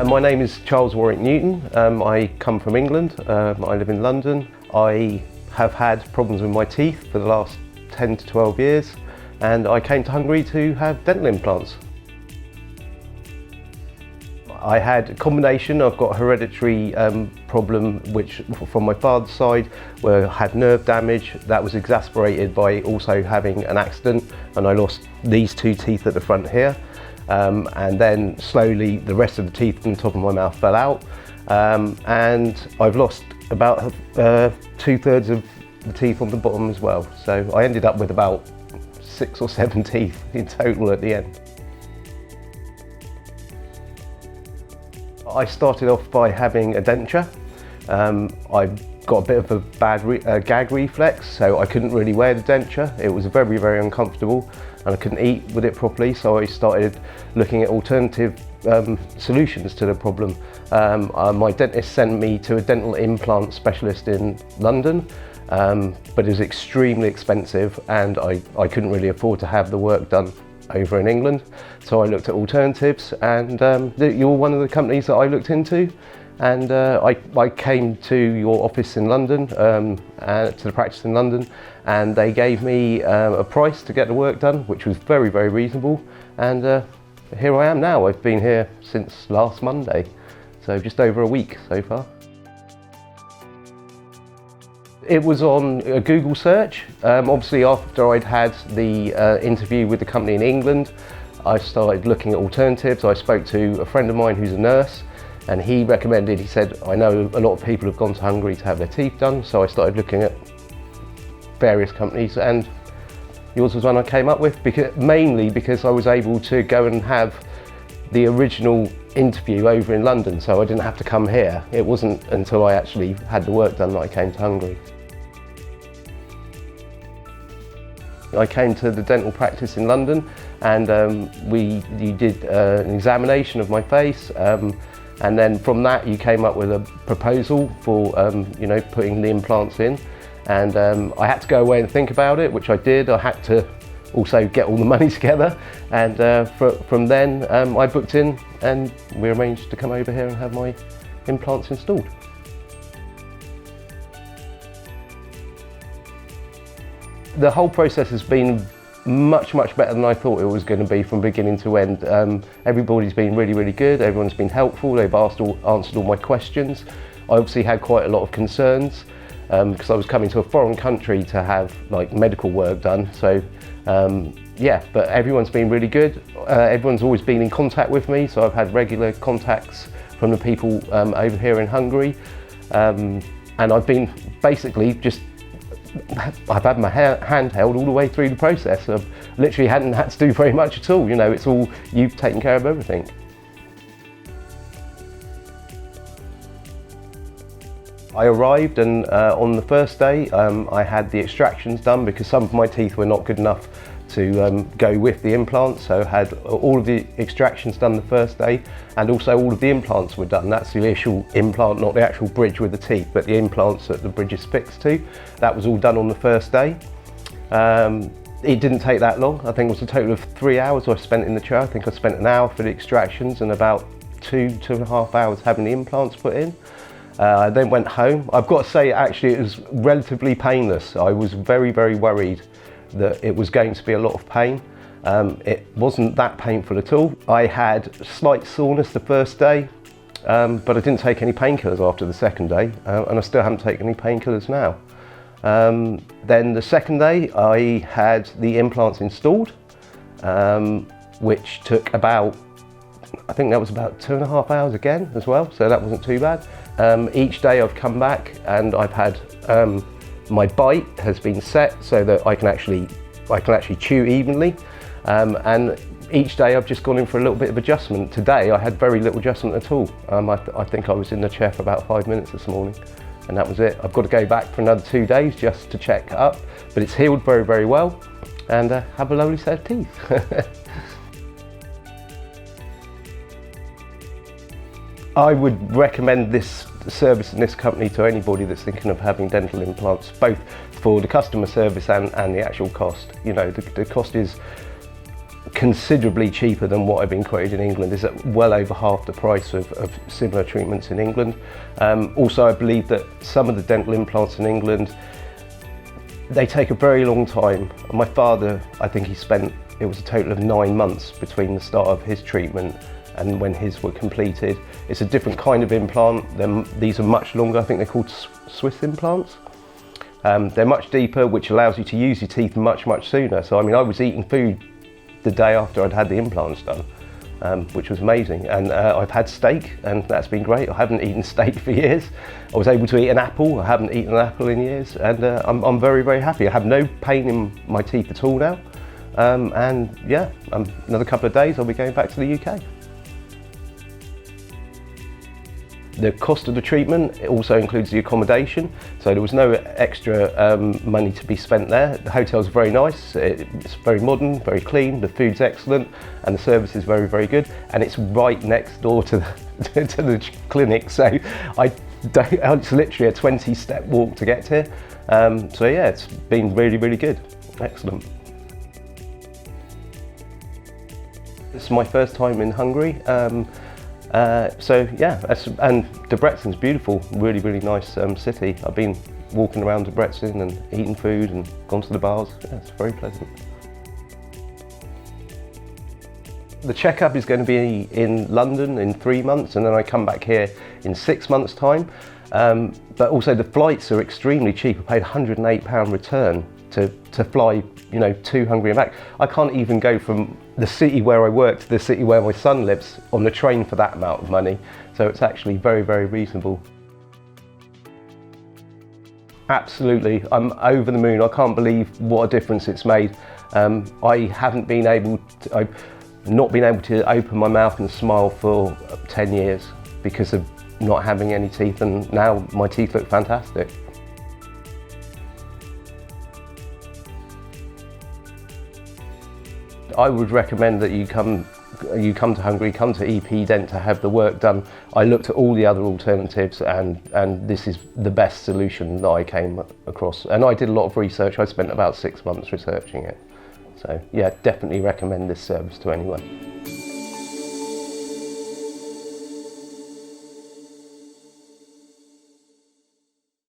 My name is Charles Warwick Newton. I come from England. I live in London. I have had problems with my teeth for the last 10 to 12 years, and I came to Hungary to have dental implants. I had a combination. I've got a hereditary problem which from my father's side, where I had nerve damage that was exacerbated by also having an accident, and I lost these two teeth at the front here. And then slowly the rest of the teeth on the top of my mouth fell out, and I've lost about 2/3 of the teeth on the bottom as well. So I ended up with about 6 or 7 teeth in total at the end. I started off by having a denture. I got a bit of a bad gag reflex, so I couldn't really wear the denture. It was very, very uncomfortable, and I couldn't eat with it properly, so I started looking at alternative solutions to the problem. My dentist sent me to a dental implant specialist in London, but it was extremely expensive, and I couldn't really afford to have the work done over in England. So I looked at alternatives, and you're one of the companies that I looked into. And I came to your office in London, to the practice in London, and they gave me a price to get the work done, which was very, very reasonable. And here I am now. I've been here since last Monday, so just over a week so far. It was on a Google search. Obviously, after I'd had the interview with the company in England, I started looking at alternatives. I spoke to a friend of mine who's a nurse, and he recommended, he said, I know a lot of people have gone to Hungary to have their teeth done, so I started looking at various companies, and yours was one I came up with, mainly because I was able to go and have the original interview over in London, so I didn't have to come here. It wasn't until I actually had the work done that I came to Hungary. I came to the dental practice in London, and you did an examination of my face, and then from that you came up with a proposal for putting the implants in, and I had to go away and think about it, which I did. I had to also get all the money together, and from then I booked in, and we arranged to come over here and have my implants installed. The whole process has been much, much better than I thought it was going to be from beginning to end. Everybody's been really, really good. Everyone's been helpful. They've answered all my questions. I obviously had quite a lot of concerns because I was coming to a foreign country to have medical work done. So yeah, but everyone's been really good. Everyone's always been in contact with me, so I've had regular contacts from the people over here in Hungary, and I've been basically I've had my hand held all the way through the process. I literally hadn't had to do very much at all. It's all you've taken care of everything. I arrived, and on the first day I had the extractions done because some of my teeth were not good enough to go with the implants, so I had all of the extractions done the first day, and also all of the implants were done. That's the initial implant, not the actual bridge with the teeth, but the implants that the bridge is fixed to. That was all done on the first day. It didn't take that long. I think it was a total of 3 hours I spent in the chair. I think I spent an hour for the extractions and about 2.5 hours having the implants put in. I then went home. I've got to say, actually, it was relatively painless. I was very, very worried that it was going to be a lot of pain. It wasn't that painful at all. I had slight soreness the first day, but I didn't take any painkillers after the second day, and I still haven't taken any painkillers now. Then the second day I had the implants installed, which took about, I think that was about 2.5 hours again as well, so that wasn't too bad. Each day I've come back and I've had my bite has been set so that I can actually chew evenly, and each day I've just gone in for a little bit of adjustment. Today I had very little adjustment at all. I think I was in the chair for about 5 minutes this morning, and that was it. I've got to go back for another 2 days just to check up, but it's healed very, very well, and have a lovely set of teeth. I would recommend this service and this company to anybody that's thinking of having dental implants, both for the customer service and the actual cost. The cost is considerably cheaper than what I've been quoted in England. It's at well over half the price of similar treatments in England. Also, I believe that some of the dental implants in England, they take a very long time. My father, I think it was a total of 9 months between the start of his treatment and when his were completed. It's a different kind of implant. These are much longer. I think they're called Swiss implants. They're much deeper, which allows you to use your teeth much sooner. So I mean, I was eating food the day after I'd had the implants done, which was amazing. And I've had steak, and that's been great. I haven't eaten steak for years. I was able to eat an apple. I haven't eaten an apple in years, and I'm very happy. I have no pain in my teeth at all now. And yeah, another couple of days I'll be going back to the UK. The cost of the treatment, it also includes the accommodation, so there was no extra money to be spent there. The hotel's very nice, it's very modern, very clean, the food's excellent, and the service is very good, and it's right next door to the clinic, so it's literally a 20-step walk to get here. So yeah, it's been really good, excellent. This is my first time in Hungary. So yeah, and Debrecen's beautiful, really nice city. I've been walking around Debrecen and eating food and gone to the bars. Yeah, it's very pleasant. The checkup is going to be in London in 3 months, and then I come back here in 6 months' time. But also the flights are extremely cheap. I paid £108 return to fly, to Hungary and back. I can't even go from the city where I work to the city where my son lives on the train for that amount of money. So it's actually very reasonable. Absolutely, I'm over the moon. I can't believe what a difference it's made. I've not been able to open my mouth and smile for 10 years because of not having any teeth, and now my teeth look fantastic. I would recommend that you come to Hungary, come to EP Dent to have the work done. I looked at all the other alternatives, and this is the best solution that I came across. And I did a lot of research. I spent about 6 months researching it. So yeah, definitely recommend this service to anyone.